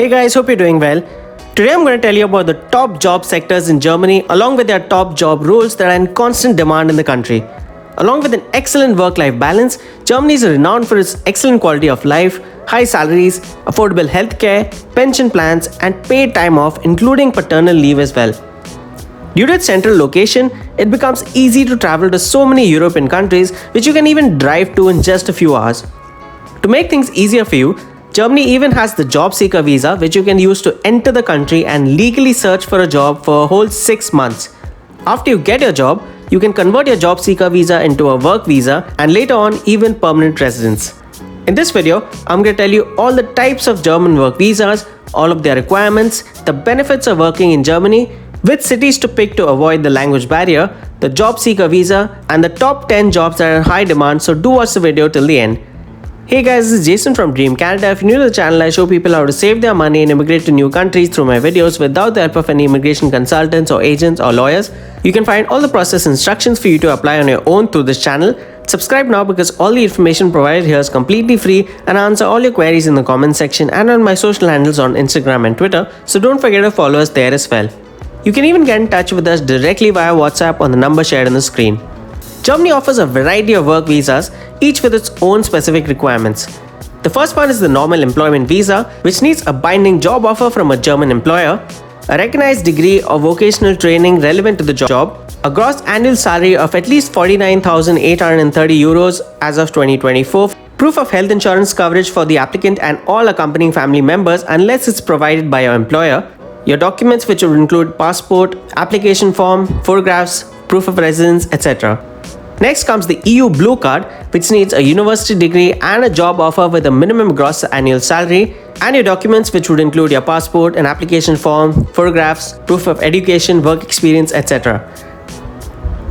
Hey guys, hope you're doing well. Today I'm going to tell you about the top job sectors in Germany along with their top job roles that are in constant demand in the country. Along with an excellent work-life balance, Germany is renowned for its excellent quality of life, high salaries, affordable healthcare, pension plans, and paid time off, including paternal leave as well. Due to its central location, it becomes easy to travel to so many European countries which you can even drive to in just a few hours. To make things easier for you, Germany even has the job seeker visa which you can use to enter the country and legally search for a job for a whole 6 months. After you get your job, you can convert your job seeker visa into a work visa and later on even permanent residence. In this video, I'm going to tell you all the types of German work visas, all of their requirements, the benefits of working in Germany, which cities to pick to avoid the language barrier, the job seeker visa, and the top 10 jobs that are in high demand, so do watch the video till the end. Hey guys, this is Jason from Dream Canada. If you're new to the channel, I show people how to save their money and immigrate to new countries through my videos without the help of any immigration consultants or agents or lawyers. You can find all the process instructions for you to apply on your own through this channel. Subscribe now because all the information provided here is completely free and I answer all your queries in the comment section and on my social handles on Instagram and Twitter, so don't forget to follow us there as well. You can even get in touch with us directly via WhatsApp on the number shared on the screen. Germany offers a variety of work visas, each with its own specific requirements. The first one is the normal employment visa, which needs a binding job offer from a German employer, a recognized degree or vocational training relevant to the job, a gross annual salary of at least 49,830 euros as of 2024, proof of health insurance coverage for the applicant and all accompanying family members unless it's provided by your employer, your documents which would include passport, application form, photographs, proof of residence, etc. Next comes the EU Blue Card, which needs a university degree and a job offer with a minimum gross annual salary, and your documents which would include your passport, an application form, photographs, proof of education, work experience, etc.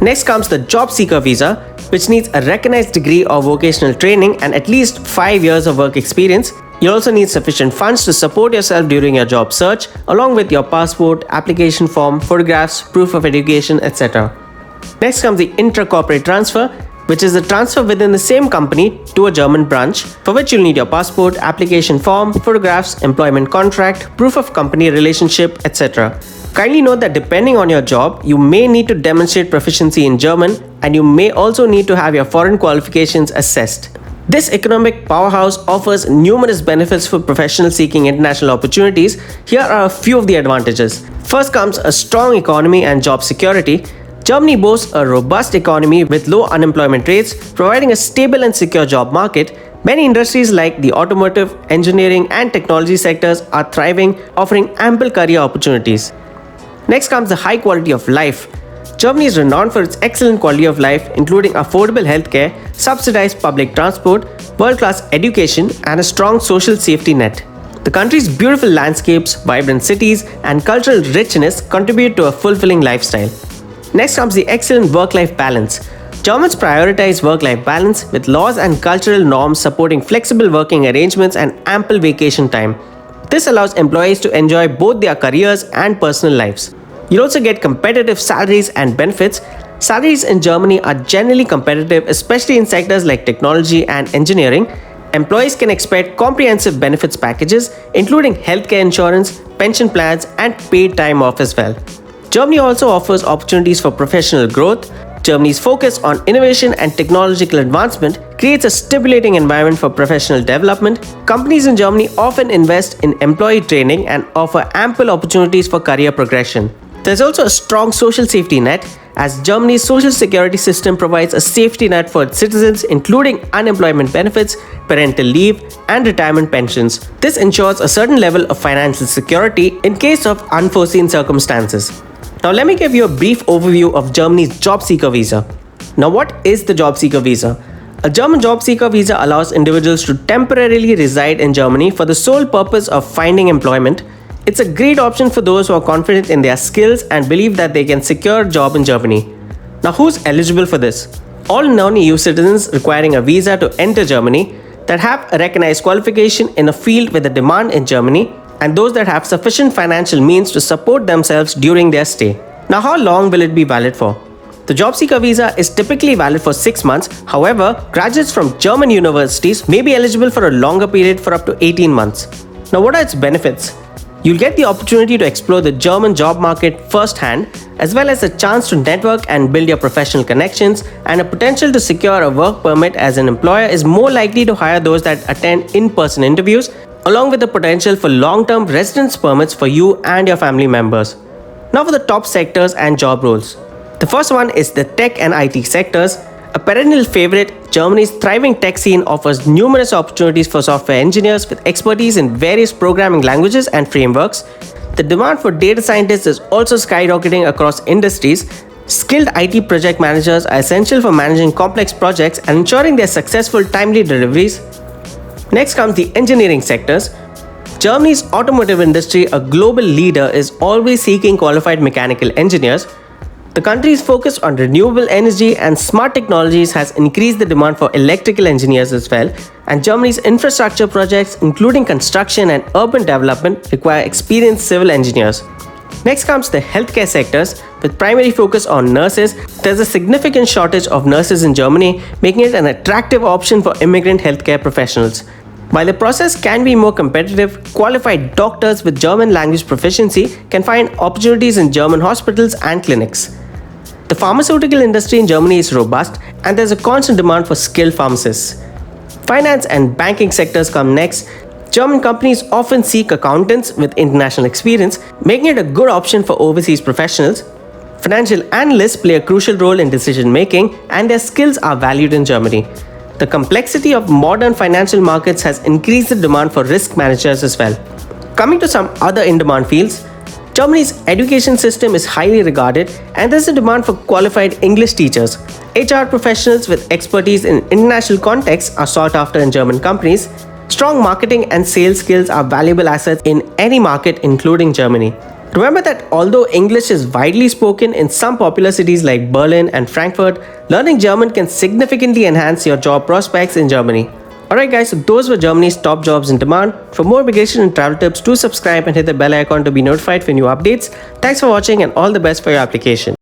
Next comes the Job Seeker Visa, which needs a recognized degree or vocational training and at least 5 years of work experience. You also need sufficient funds to support yourself during your job search, along with your passport, application form, photographs, proof of education, etc. Next comes the intra-corporate transfer, which is the transfer within the same company to a German branch, for which you'll need your passport, application form, photographs, employment contract, proof of company relationship, etc. Kindly note that depending on your job, you may need to demonstrate proficiency in German and you may also need to have your foreign qualifications assessed. This economic powerhouse offers numerous benefits for professionals seeking international opportunities. Here are a few of the advantages. First comes a strong economy and job security. Germany boasts a robust economy with low unemployment rates, providing a stable and secure job market. Many industries like the automotive, engineering, and technology sectors are thriving, offering ample career opportunities. Next comes the high quality of life. Germany is renowned for its excellent quality of life, including affordable healthcare, subsidized public transport, world-class education, and a strong social safety net. The country's beautiful landscapes, vibrant cities, and cultural richness contribute to a fulfilling lifestyle. Next comes the excellent work-life balance. Germans prioritize work-life balance with laws and cultural norms supporting flexible working arrangements and ample vacation time. This allows employees to enjoy both their careers and personal lives. You'll also get competitive salaries and benefits. Salaries in Germany are generally competitive, especially in sectors like technology and engineering. Employees can expect comprehensive benefits packages, including healthcare insurance, pension plans, and paid time off as well. Germany also offers opportunities for professional growth. Germany's focus on innovation and technological advancement creates a stimulating environment for professional development. Companies in Germany often invest in employee training and offer ample opportunities for career progression. There's also a strong social safety net, as Germany's social security system provides a safety net for its citizens, including unemployment benefits, parental leave, and retirement pensions. This ensures a certain level of financial security in case of unforeseen circumstances. Now let me give you a brief overview of Germany's Job Seeker Visa. Now what is the Job Seeker Visa? A German Job Seeker Visa allows individuals to temporarily reside in Germany for the sole purpose of finding employment. It's a great option for those who are confident in their skills and believe that they can secure a job in Germany. Now who's eligible for this? All non-EU citizens requiring a visa to enter Germany that have a recognized qualification in a field with a demand in Germany, and those that have sufficient financial means to support themselves during their stay. Now how long will it be valid for? The job seeker visa is typically valid for 6 months. However, graduates from German universities may be eligible for a longer period for up to 18 months. Now, what are its benefits? You'll get the opportunity to explore the German job market firsthand, as well as a chance to network and build your professional connections, and a potential to secure a work permit, as an employer is more likely to hire those that attend in-person interviews, along with the potential for long-term residence permits for you and your family members. Now for the top sectors and job roles. The first one is the tech and IT sectors. A perennial favorite, Germany's thriving tech scene offers numerous opportunities for software engineers with expertise in various programming languages and frameworks. The demand for data scientists is also skyrocketing across industries. Skilled IT project managers are essential for managing complex projects and ensuring their successful, timely deliveries. Next comes the engineering sectors. Germany's automotive industry, a global leader, is always seeking qualified mechanical engineers. The country's focus on renewable energy and smart technologies has increased the demand for electrical engineers as well, and Germany's infrastructure projects, including construction and urban development, require experienced civil engineers. Next comes the healthcare sectors. With primary focus on nurses, there's a significant shortage of nurses in Germany, making it an attractive option for immigrant healthcare professionals. While the process can be more competitive, qualified doctors with German language proficiency can find opportunities in German hospitals and clinics. The pharmaceutical industry in Germany is robust, and there's a constant demand for skilled pharmacists. Finance and banking sectors come next. German companies often seek accountants with international experience, making it a good option for overseas professionals. Financial analysts play a crucial role in decision making, and their skills are valued in Germany. The complexity of modern financial markets has increased the demand for risk managers as well. Coming to some other in-demand fields, Germany's education system is highly regarded, and there's a demand for qualified English teachers. HR professionals with expertise in international contexts are sought after in German companies. Strong marketing and sales skills are valuable assets in any market, including Germany. Remember that although English is widely spoken in some popular cities like Berlin and Frankfurt, learning German can significantly enhance your job prospects in Germany. Alright guys, so those were Germany's top jobs in demand. For more immigration and travel tips, do subscribe and hit the bell icon to be notified for new updates. Thanks for watching and all the best for your application.